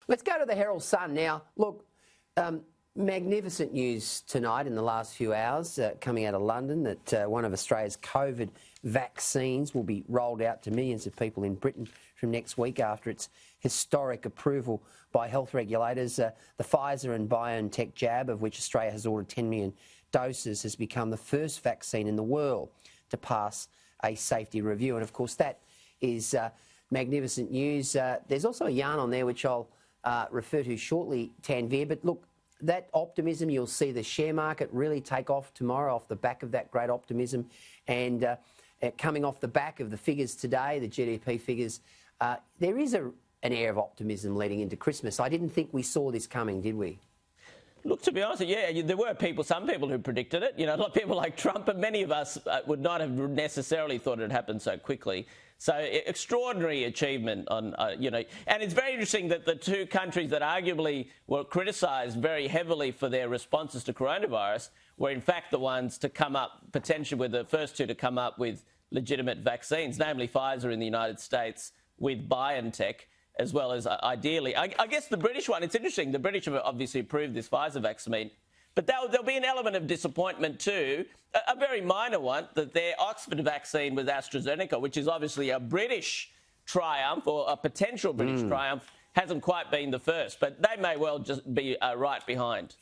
Let's go to the Herald Sun now. Look, magnificent news tonight in the last few hours coming out of London that one of Australia's COVID vaccines will be rolled out to millions of people in Britain from next week after its historic approval by health regulators. The Pfizer and BioNTech jab, of which Australia has ordered 10 million doses, has become the first vaccine in the world to pass a safety review. And, of course, that is magnificent news. There's also a yarn on there which I'll refer to shortly, Tanveer. But, look, that optimism, you'll see the share market really take off tomorrow off the back of that great optimism. And coming off the back of the figures today, the GDP figures, there is an air of optimism leading into Christmas. I didn't think we saw this coming, did we? Look, to be honest, yeah, there were some people who predicted it. You know, like people like Trump, but many of us would not have necessarily thought it would happen so quickly. So extraordinary achievement on, and it's very interesting that the two countries that arguably were criticised very heavily for their responses to coronavirus were in fact the ones to come up, potentially were the first two to come up with legitimate vaccines, namely Pfizer in the United States with BioNTech, as well as ideally, I guess the British one, it's interesting, the British have obviously approved this Pfizer vaccine, but there'll be an element of disappointment too, a very minor one, that their Oxford vaccine with AstraZeneca, which is obviously a British triumph or a potential British triumph, hasn't quite been the first, but they may well just be right behind.